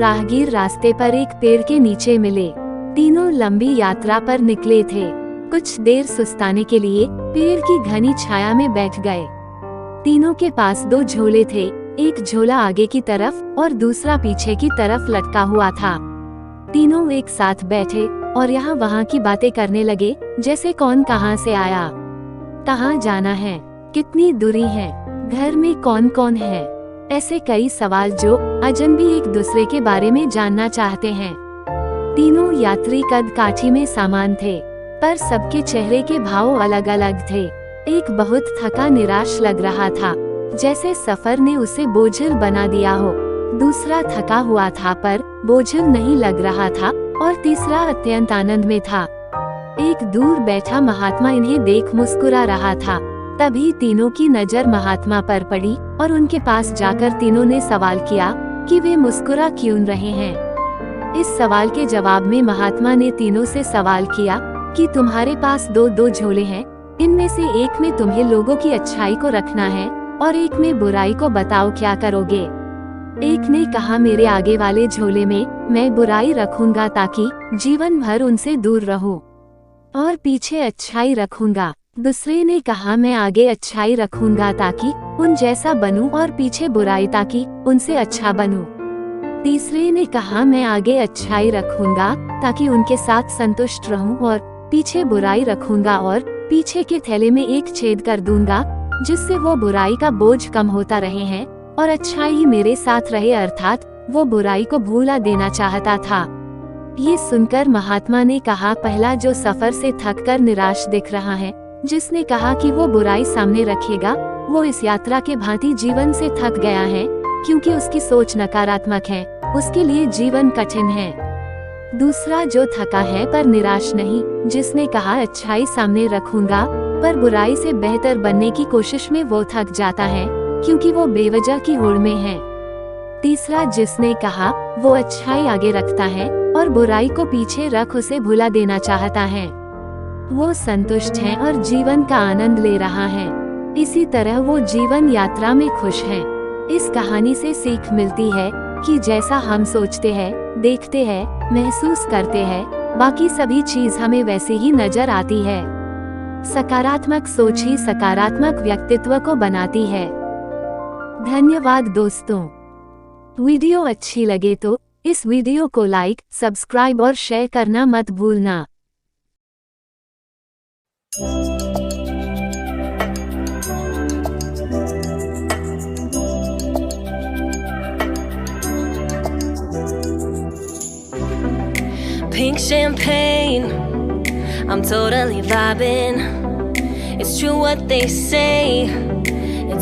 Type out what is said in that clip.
राहगीर रास्ते पर एक पेड़ के नीचे मिले। तीनों लंबी यात्रा पर निकले थे। कुछ देर सुस्ताने के लिए पेड़ की घनी छाया में बैठ गए। तीनों के पास 2 झोले थे, एक झोला आगे की तरफ और दूसरा पीछे की तरफ लटका हुआ था। तीनों एक साथ बैठे और यहाँ वहाँ की बातें करने लगे, जैसे कौन कहाँ से आया, कहाँ जाना है, कितनी दूरी है, घर में कौन कौन है, ऐसे कई सवाल जो अजनबी एक दूसरे के बारे में जानना चाहते हैं। तीनों यात्री कद काठी में समान थे, पर सबके चेहरे के भाव अलग अलग थे। एक बहुत थका निराश लग रहा था, जैसे सफर ने उसे बोझिल बना दिया हो। दूसरा थका हुआ था पर बोझिल नहीं लग रहा था, और तीसरा अत्यंत आनंद में था। एक दूर बैठा महात्मा इन्हें देख मुस्कुरा रहा था। तभी तीनों की नजर महात्मा पर पड़ी और उनके पास जाकर तीनों ने सवाल किया कि वे मुस्कुरा क्यों रहे हैं। इस सवाल के जवाब में महात्मा ने तीनों से सवाल किया कि तुम्हारे पास 2 झोले हैं, इनमें से एक में तुम्हें लोगों की अच्छाई को रखना है और एक में बुराई को, बताओ क्या करोगे। एक ने कहा मेरे आगे वाले झोले में मैं बुराई रखूंगा ताकि जीवन भर उनसे दूर रहूं, और पीछे अच्छाई रखूंगा। दूसरे ने कहा मैं आगे अच्छाई रखूंगा ताकि उन जैसा बनूं और पीछे बुराई ताकि उनसे अच्छा बनूं। तीसरे ने कहा मैं आगे अच्छाई रखूंगा ताकि उनके साथ संतुष्ट रहूं और पीछे बुराई रखूंगा और पीछे के थैले में एक छेद कर दूंगा, जिससे वो बुराई का बोझ कम होता रहे हैं और अच्छाई ही मेरे साथ रहे, अर्थात वो बुराई को भूला देना चाहता था। ये सुनकर महात्मा ने कहा पहला जो सफर से थक कर निराश दिख रहा है, जिसने कहा कि वो बुराई सामने रखेगा, वो इस यात्रा के भांति जीवन से थक गया है, क्योंकि उसकी सोच नकारात्मक है, उसके लिए जीवन कठिन है। दूसरा जो थका है पर निराश नहीं, जिसने कहा अच्छाई सामने रखूंगा पर बुराई से बेहतर बनने की कोशिश में वो थक जाता है, क्योंकि वो बेवजह की होड़ में है। तीसरा जिसने कहा वो अच्छाई आगे रखता है और बुराई को पीछे रख उसे भुला देना चाहता है, वो संतुष्ट है और जीवन का आनंद ले रहा है। इसी तरह वो जीवन यात्रा में खुश है। इस कहानी से सीख मिलती है कि जैसा हम सोचते हैं, देखते हैं, महसूस करते हैं, बाकी सभी चीज हमें वैसे ही नजर आती है। सकारात्मक सोच ही सकारात्मक व्यक्तित्व को बनाती है। धन्यवाद दोस्तों। वीडियो अच्छी लगे तो इस वीडियो को लाइक, सब्सक्राइब और शेयर करना मत भूलना। Pink champagne, I'm totally vibing. It's true what they say,